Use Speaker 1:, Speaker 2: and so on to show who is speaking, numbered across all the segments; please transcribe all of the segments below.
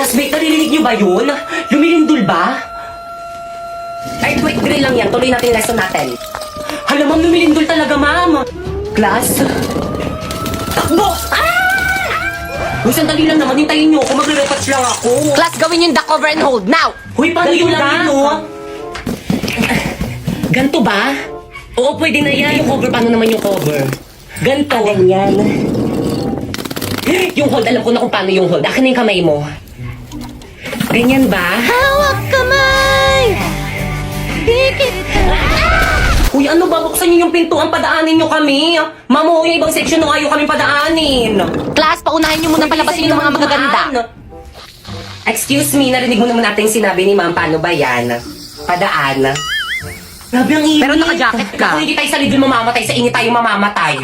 Speaker 1: Classmate, naririnig niyo ba yun? Lumilindol ba? Earthquake drill lang yan. Tuloy natin yung lesson natin. Hala, ma'am, lumilindol talaga, ma'am. Class? Takbo! Uy, sandali lang naman. Hintayin niyo ako. Magre-retouch lang ako.
Speaker 2: Class, gawin yung duck over and hold now!
Speaker 1: Huy, paano yun lang no? Ganto ba? Oo, pwede na yan. Yung cover, paano naman yung cover? Ganto. Ganyan. Yung hold, alam ko na kung paano yung hold. Akin na yung kamay mo. Ganyan ba?
Speaker 2: Hawak kamay! Dikit!
Speaker 1: Uy, ano ba? Buksan niyo yung pintuan, padaanin niyo kami. Mamo, yung ibang section nung ayaw kami padaanin.
Speaker 2: Class, paunahin nyo muna palabasin yung mga magaganda.
Speaker 1: Excuse me, narinig mo naman natin yung sinabi ni ma'am. Paano ba yan? Padaan. Grabe ang init.
Speaker 2: Pero naka-jacket ka.
Speaker 1: Kung hindi tayo sa libre mamamatay, sa init tayo mamamatay.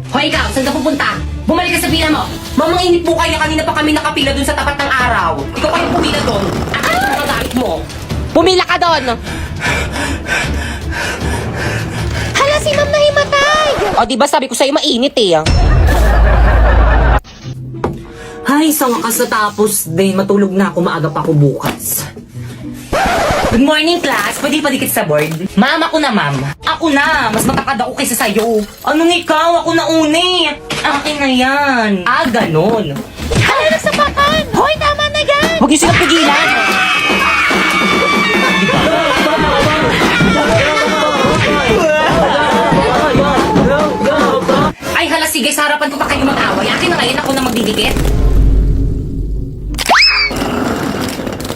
Speaker 1: Hoy, ikaw, saan ka pupunta? Bumalik ka sa pila mo. Mamang init po kayo, kanina pa kami nakapila dun sa tapat ng araw. Ikaw pa yung pumila dun. Akin ang mga gamit mo.
Speaker 2: Pumila ka doon! Hala, si ma'am nahimatay! O, di ba sabi ko sa'yo mainit eh.
Speaker 1: Ay, sa wakas natapos din. Matulog na ako, maaga pa ako bukas. Good morning, class. Pwede padikit sa board? Ma'am, ako na, ma'am. Ako na. Mas matakad ako kaysa sa'yo. Anong ikaw? Ako na uni. Akin na yan. Ah, ganon.
Speaker 2: Hala, nagsapakan! Hoy, tama na yan! Huwag niyo silang pigilan!
Speaker 1: Ay, hala, sige. Sa harapan ko pa kayo mag-away. Akin na ngayon ako na magdidikit.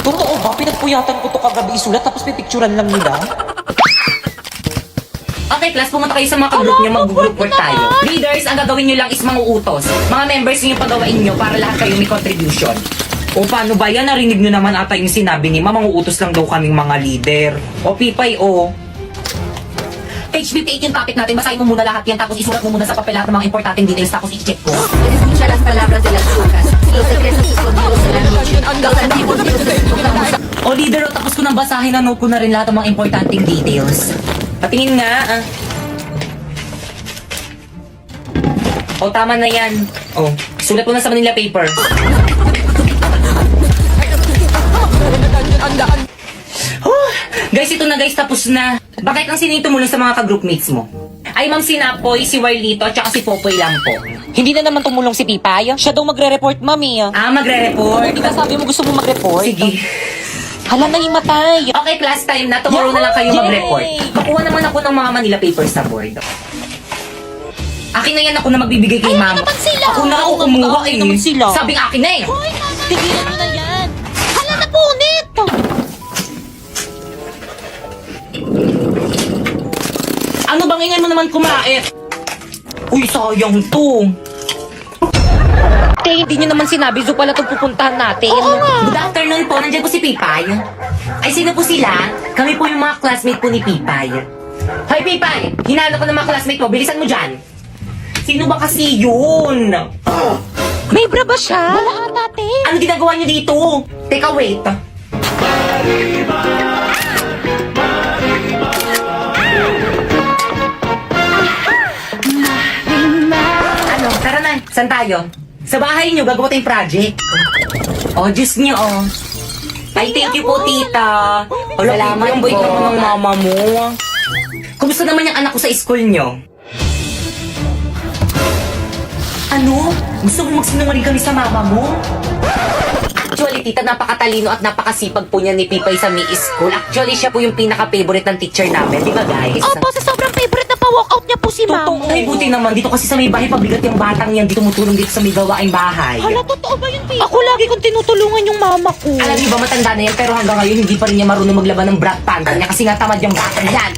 Speaker 3: Totoo ba? Pinagpuyatan ko to kagabi isulat tapos pipicturan lang nila?
Speaker 1: Okay, class, pumunta kayo sa mga ka-group nyo, mag-group work tayo. Leaders, ang gagawin nyo lang is manguutos. Mga members nyo yung pagawain nyo para lahat kayo may contribution.
Speaker 3: O paano ba yan? Narinig nyo naman ata yung sinabi ni Mama, manguutos lang daw kaming mga leader. O Pipay, o.
Speaker 1: Page 58 yung topic natin, basahin mo muna lahat yan, tapos isulat mo muna sa papel lahat ng mga importanteng details, tapos i-check ko.
Speaker 4: Escucha las palabras de las brujas, los secretos escondidos en la noche, los antiguos dioses escuchamos.
Speaker 1: O leader, o tapos ko nang basahin, na-note ko na rin lahat ng mga importanteng details. Patingin nga, ah. O, tama na yan. O, sulat mo na sa Manila paper. Oh, guys, ito na guys, tapos na. Bakit ang sinito mo lang sa mga ka-groupmates mo? Ay, Ma'am Sinapoy, si Warlito, at saka si Popoy lang po.
Speaker 3: Hindi na naman tumulong si Pipay. Siya daw magre-report, Mami.
Speaker 1: Ah, magre-report?
Speaker 3: Di ba sabi mo gusto mo mag-report?
Speaker 1: Sige.
Speaker 3: Hala, nahimatay.
Speaker 1: Okay, class time na. Tomorrow na lang kayo
Speaker 3: Yay!
Speaker 1: mag-report. Makuha naman ako ng mga Manila papers sa board. Akin na yan, ako na magbibigay kay mama.
Speaker 2: naman sila!
Speaker 1: Ako na ako
Speaker 3: Oo,
Speaker 1: kumuha
Speaker 3: mag-aaway
Speaker 1: eh.
Speaker 3: naman sila.
Speaker 1: Sabing akin na eh.
Speaker 2: Hoy, mama! Tigilan mo na yan! Hala, napunit!
Speaker 1: Ano bang ingay mo naman kumait? Uy, sayang to.
Speaker 2: Te, hindi nyo naman sinabi, zo pala itong pupuntahan natin.
Speaker 1: Oo nga. Good afternoon po. Nandiyan po si Pipay. Ay, sino po sila? Kami po yung mga classmate po ni Pipay. Hoy, Pipay! Hinalo ko ng mga classmate mo. Bilisan mo dyan. Sino ba kasi yun?
Speaker 2: May bra ba siya? Wala ata, te.
Speaker 1: Ano ginagawa niyo dito? Teka, wait. Ano? Tara na. Saan tayo? Sa bahay niyo, gagawa tayong project. Oh, Diyos niyo, oh. Ay, thank you po, tita. Salamat yung bait
Speaker 4: po.
Speaker 1: naman ng mama mo. Kumusta naman yung anak ko sa school niyo? Ano? Gusto mo magsinungaling kami sa mama mo? Actually, tita, napakatalino at napakasipag po niya ni Pipay sa Mi School. Actually, siya po yung pinaka-favorite ng teacher namin. Di ba, guys?
Speaker 2: Opo, sa sobrang favorite na pa-walkout niya po si mama.
Speaker 1: Ay, buti naman. Dito kasi sa may bahay, pabigat yung batang yan. Dito tumutulong dito sa may gawaing bahay.
Speaker 2: Hala, totoo ba yun, Tito? Ako lagi kong tinutulungan yung mama ko.
Speaker 1: Alam niyo ba, matanda na yan, pero hanggang ngayon, hindi pa rin niya marunong maglaban ng brat panda niya kasi nga tamad yung batang yan.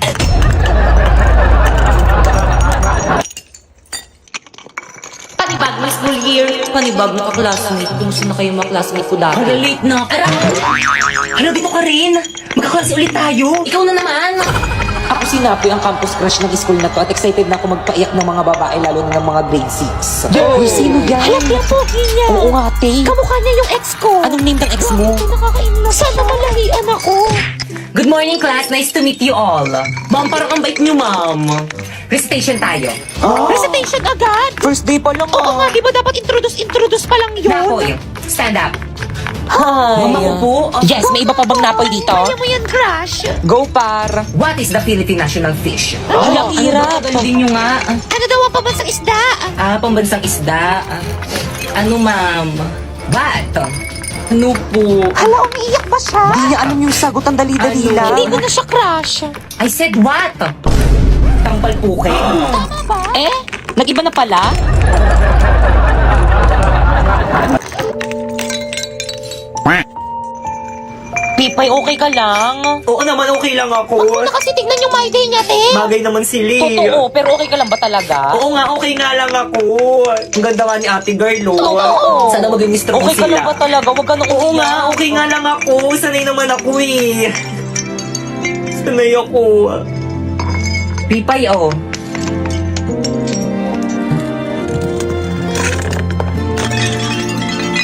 Speaker 1: Panibag, may school year.
Speaker 3: Panibag na ka-classmate. Kumusta na kayo mga classmate ko dati?
Speaker 1: Hala, late na. Hala, dito ka rin. Magkaklase ulit tayo. Ikaw na naman.
Speaker 3: Ako si Napoy, ang campus crush ng school na to at excited na ako magpaiyak ng mga babae lalo na ng mga grade 6. Uy, sino yan?
Speaker 2: Hala, yung pogi niya.
Speaker 3: Oo nga, te.
Speaker 2: Kamukha niya yung ex ko.
Speaker 3: Anong name ng ex mo?
Speaker 2: Ito, nakakainlove. Sana malahian ako.
Speaker 1: Good morning, class. Nice to meet you all. Ma'am, parang ang bait niyo, ma'am. Recitation tayo.
Speaker 2: Recitation agad.
Speaker 3: First day pa lang
Speaker 2: Oo nga, di ba dapat introduce pa lang yun?
Speaker 1: Napoy, stand up.
Speaker 3: Hi!
Speaker 1: Mama ko po.
Speaker 3: Yes, may iba pa bang napoy dito?
Speaker 2: Kaya mo yan, crush.
Speaker 3: Go, par!
Speaker 1: What is the Philippine national fish?
Speaker 3: Ang hirap.
Speaker 1: Gandin nyo nga.
Speaker 2: Ano daw ang pambansang isda?
Speaker 1: Pambansang isda. Ano, ma'am? What? Ano po?
Speaker 2: Hala, umiiyak ba siya?
Speaker 3: Hindi niya alam yung sagot, ang dali-dali
Speaker 1: Ano?
Speaker 3: lang.
Speaker 2: Hindi ko na siya crush.
Speaker 1: I said what? Tampal po kayo.
Speaker 2: Tama ba?
Speaker 3: Eh? Nag-iba na pala? Pipay, okay ka lang?
Speaker 5: Oo naman, okay lang ako.
Speaker 2: Huwag mo na kasi tignan yung my day niya, te.
Speaker 5: Bagay naman si Lee.
Speaker 3: Totoo, pero okay ka lang ba talaga?
Speaker 5: Oo nga, okay nga lang ako. Ang ganda nga ni ate girl, oh.
Speaker 3: Oo.
Speaker 5: Sana maging mister ko
Speaker 3: Okay ka lang
Speaker 5: sila.
Speaker 3: ba talaga? Huwag ka na
Speaker 5: Oo nga, okay nga lang ako. Sanay naman ako eh. Sanay ako.
Speaker 1: Pipay, oh.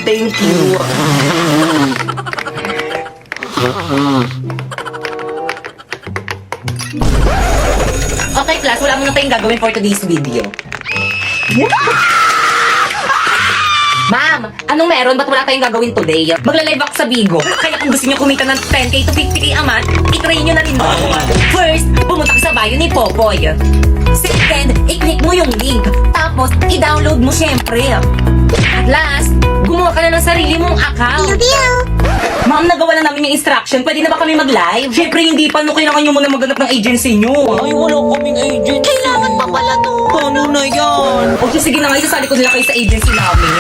Speaker 5: Thank you.
Speaker 1: Okay, class. Wala mo na tayong gagawin for today's video. Ma'am, anong meron? Ba't wala tayong gagawin today? Magla-live ako sa Bigo. Kaya kung gusto niyo kumita ng 10k to 50k a month, i-try niyo na rin ako. First, pumunta ka sa bio ni Popoy. Second, i-click mo yung link. Tapos, i-download mo syempre. At last, gumawa ka na ng sarili mong account. Ma'am, nagawa na namin yung instruction. Pwede na ba kami mag-live? Syempre, hindi pa. No, kailangan nyo muna maghanap ng agency nyo.
Speaker 3: Ay, wala kaming agent.
Speaker 2: Kailangan pa pala to.
Speaker 3: Paano na yan?
Speaker 1: O, sige na nga, isasali ko nila kayo sa agency namin.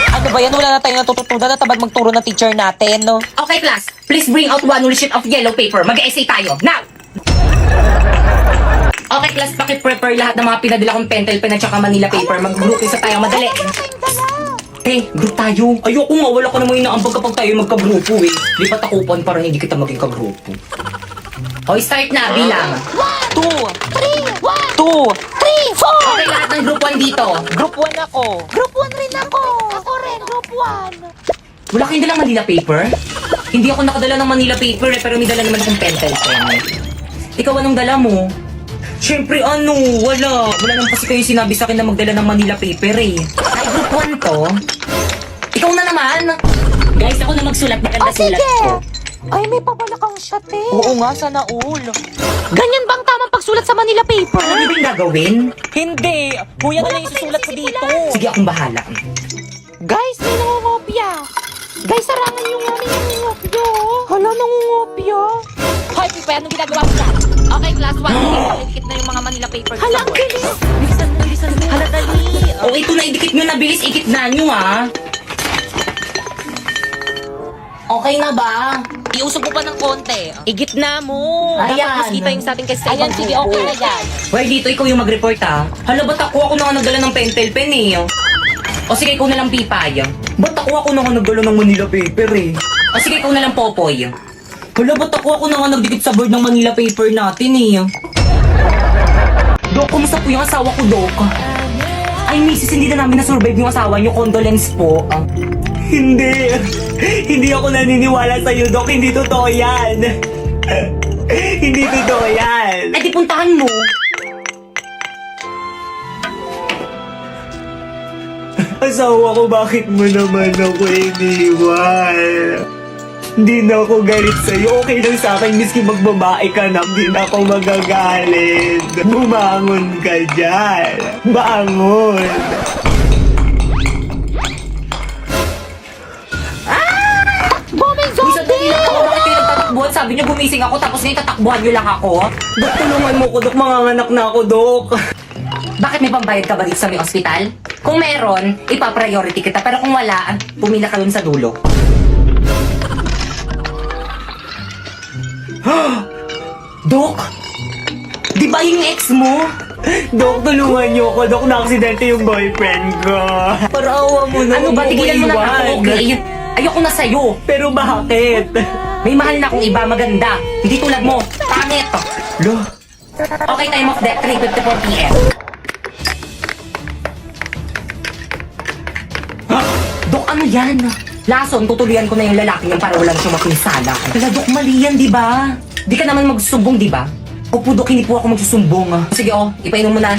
Speaker 3: Ano ba yan? Wala na tayong natututunan at tabad magturo ng teacher natin, no?
Speaker 1: Okay, class. Please bring out one sheet of yellow paper. Mag-essay tayo. Now! Okay, class. Paki-prepare lahat ng mga pinadala kong pentel pen at saka Manila paper. Mag-group isa tayo madali. Group tayo. Ayoko nga. Wala ko namang inaambag kapag tayo magka-grupo eh. Lipat akupan para hindi kita maging ka-grupo. O, start na. Bilang.
Speaker 3: 2,
Speaker 2: 3, 1,
Speaker 3: 2,
Speaker 2: 3, 4.
Speaker 1: Okay, lahat ng group 1 dito.
Speaker 3: group 1 ako.
Speaker 2: Group 1 rin ako. Ako rin, group 1.
Speaker 1: Wala kayong dalang Manila paper? Hindi ako nakadala ng Manila paper eh, pero may dala naman akong pentel pen. Ikaw anong dala mo? Siyempre ano, wala. Wala naman kasi kayo sinabi sa akin na magdala ng Manila paper eh. Ay, group 1 to. Ikaw na naman. Guys, ako na magsulat. Maganda sulat ko.
Speaker 2: Ay, may pabalakang siya, te.
Speaker 3: Oo nga, sana all.
Speaker 2: Ganyan ba ang tamang pagsulat sa Manila paper?
Speaker 1: Ano ba yung gagawin?
Speaker 3: Hindi! Kuya na lang yung susulat ko dito.
Speaker 1: Sige, akong bahala.
Speaker 2: Guys, may nangungopia. Guys, sarangan yung nga may nangungopia. Hala, nangungopia.
Speaker 3: Hoy, Pipa, anong ginagawa mo dyan?
Speaker 1: Okay, class 1. Idikit na yung mga Manila paper.
Speaker 2: Hala, ang bilis.
Speaker 3: Bilisan mo. Hala, dali.
Speaker 1: O, ito na, idikit nyo na. Bilis, ikit na nyo ah. Okay na ba?
Speaker 3: Iusog mo pa ng konti. Igitna mo.
Speaker 1: Ayan.
Speaker 3: Dapat mas kita yung sa ating kasi. Ayan, sige, okay na yan.
Speaker 1: Well, dito ikaw yung mag-report ah. Hala, ba't ako na nga nagdala ng pentel pen eh. O sige, ikaw na lang Pipay. Ba't ako na nga nagdala ng Manila paper eh. O sige, ikaw na lang Popoy. Hala, ba't ako na nga nagdikit sa board ng Manila paper natin eh. Dok, kumusta po yung asawa ko, Dok? Ay, misis, hindi na namin na-survive yung asawa niyo. Condolence po.
Speaker 5: Hindi. Hindi ako naniniwala sa'yo, Dok. Hindi totoo yan. Hindi totoo yan.
Speaker 1: Eh, di puntahan mo.
Speaker 5: Asawa ko, bakit mo naman ako iniwan? Hindi na ako galit sa'yo. Okay lang sa akin, miski magbabae ka na, hindi na ako magagalit. Bumangon ka dyan. Bangon.
Speaker 1: Uy, sandali lang ako. Bakit kayo nagtatakbuhan? Sabi niyo gumising ako tapos ngayon tatakbuhan niyo lang ako.
Speaker 5: Dok, tulungan mo ko, Dok. Manganganak na ako, Dok.
Speaker 1: Bakit may pambayad ka ba dito sa may ospital? Kung meron, ipa-priority kita. Pero kung wala, pumila ka dun sa dulo. Dok! Di ba yung ex mo?
Speaker 5: Dok, tulungan niyo ako. Dok, na-aksidente yung boyfriend ko. Parawa mo na.
Speaker 1: Ano ba? Tigilan mo na ako. Okay, ayoko na sa'yo.
Speaker 5: Pero bakit?
Speaker 1: May mahal na akong iba, maganda. Hindi tulad mo, pangit.
Speaker 5: Lo,
Speaker 1: Okay, time of death, 3:54 p.m. Dok, ano yan? Lason, tutuloyan ko na yung lalaki niyan para wala na siyang mapinsala. Kaya, Dok, mali yan, di ba? Di ka naman magsusumbong, di ba? Opo, Dok, hindi po ako magsusumbong. Sige, oh, ipainom mo na.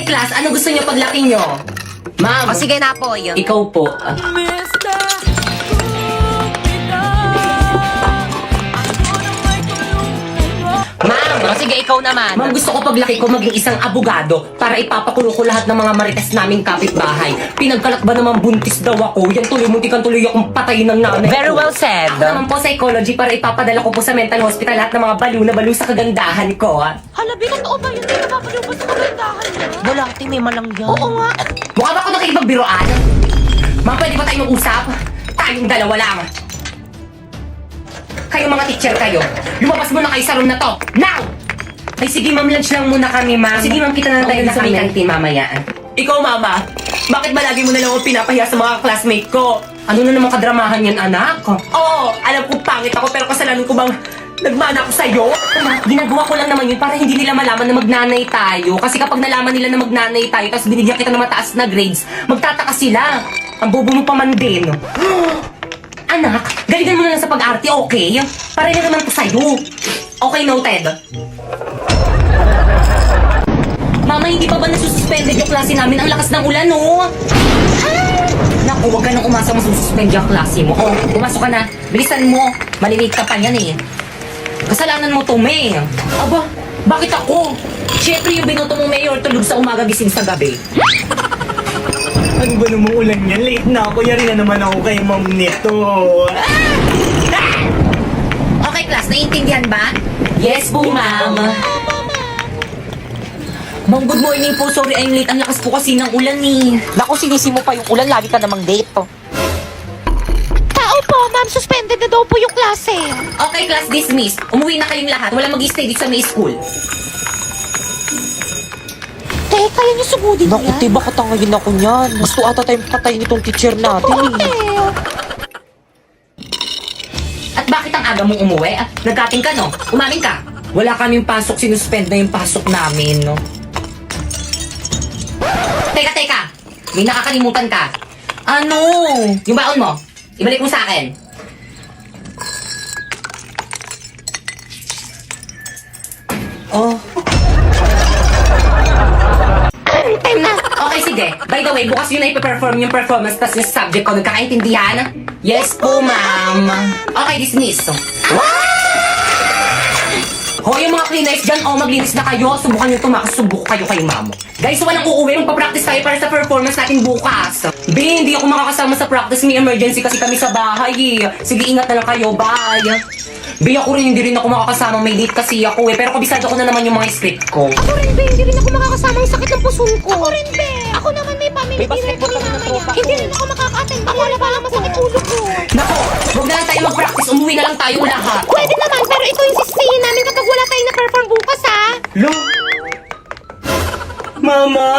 Speaker 1: Okay, class. Ano gusto niyo paglaki niyo? Ma'am.
Speaker 2: O sige na po, yun.
Speaker 1: Ikaw po. Ma'am.
Speaker 2: O sige, ikaw naman.
Speaker 1: Ma'am, gusto ko paglaki ko maging isang abogado para ipapakulong ko lahat ng mga marites naming kapitbahay. Pinagkalak ba naman buntis daw ako? Yan tuloy, muntikan tuloy akong patayin ng nanay
Speaker 2: Very
Speaker 1: ko.
Speaker 2: well said.
Speaker 1: Ako naman po psychology para ipapadala ko po sa mental hospital lahat ng mga baliw na baliw sa kagandahan ko.
Speaker 2: Halabi, totoo ba yun? Hindi napapaliw ba sa kagandahan niya? Wala, ate, may malang yan. Oo nga.
Speaker 1: Mukha ba ako nakikipagbiroan? Ma'am, pwede ba tayo mag-usap? Tayong dalawa lang. Kayo mga teacher kayo, lumabas muna kayo sa room na to. Now! Ay sige ma'am, lunch lang muna kami ma'am. Sige ma'am, kita na tayo na kami kantin mamaya. Ikaw mama, bakit ba lagi mo na lang ako pinapahiya sa mga classmate ko? Ano na naman kadramahan yan anak? Oo, alam ko pangit ako pero kasalanan ko bang nagmana ako sa'yo? Anak, ginagawa ko lang naman yun para hindi nila malaman na magnanay tayo. Kasi kapag nalaman nila na magnanay tayo tapos binigyan kita ng mataas na grades, magtataka sila. Ang bobo mo pa man din. Anak, galitan mo na lang sa pag-arte, okay? Para na naman ko sa'yo. Okay, noted. Mama, hindi pa ba nasususpended yung klase namin? Ang lakas ng ulan, no? Naku, huwag ka nang umasa masususpend yung klase mo. Oh, pumasok ka na. Bilisan mo. Malilate ka pa yan, eh. Kasalanan mo to, May. Aba, bakit ako? Siyempre yung binoto mo, Mayor, tulog sa umaga, gising sa gabi.
Speaker 5: Ano ba namang ulan yan? Late na ako. Yari na naman ako kay ma'am nito.
Speaker 2: Okay, class, naiintindihan ba?
Speaker 1: Yes po, ma'am. Ma'am, good morning po. Sorry, I'm late. Ang lakas po kasi ng ulan, eh.
Speaker 3: Naku, sinisi mo pa yung ulan, lagi ka namang late.
Speaker 2: Tao po, ma'am, suspended na daw po yung klase.
Speaker 1: Okay, class dismissed. Umuwi na kayong lahat. Wala mag-stay dito sa may school.
Speaker 2: Te, kaya niyo sugudin
Speaker 3: Naku,
Speaker 2: yan?
Speaker 3: te, baka tangayin ako niyan. Gusto ata tayong patayin itong teacher natin
Speaker 2: Te,
Speaker 3: eh.
Speaker 1: At bakit ang aga mong umuwi? Nagkating ka, no? Umamin ka. Wala kaming pasok. Sinuspend na yung pasok namin, no? Teka. May nakakalimutan ka. Ano? Yung baon mo. Ibalik mo sa akin. Oh.
Speaker 2: time na.
Speaker 1: Okay, sige. By the way, bukas yun na ipaperform yung performance tas yung subject ko. Nagkakaintindihan? Yes po, ma'am. Okay, dismiss. Hoy, yung mga cleaners dyan, maglinis na kayo. Subukan nyo tumakasubok kayo kay ma'am. Guys, walang uuwi. Magpa-practice tayo para sa performance natin bukas. B, hindi ako makakasama sa practice. May emergency kasi kami sa bahay. Sige, ingat na lang kayo. Bye. B, ako rin, hindi rin ako makakasama. May date kasi ako eh. Pero kabisado ko na naman yung mga script ko.
Speaker 2: Ako rin, be. Hindi rin ako makakasama ang sakit ng puso ko. Ako rin, be. Ako naman may family
Speaker 3: May
Speaker 2: dinner
Speaker 3: basketball
Speaker 2: kami
Speaker 3: kami ng
Speaker 2: mamaya.
Speaker 3: tropa ko.
Speaker 2: Hindi rin ako makaka-attend. Ako wala pa lang masakit ulo ko.
Speaker 1: Nako, huwag na lang tayo mag-practice. Umuwi na lang tayo lahat.
Speaker 2: Pwede naman, pero ito yung sisihin namin kapag wala tayong na-perform bukas, ha?
Speaker 5: Lo? Mama?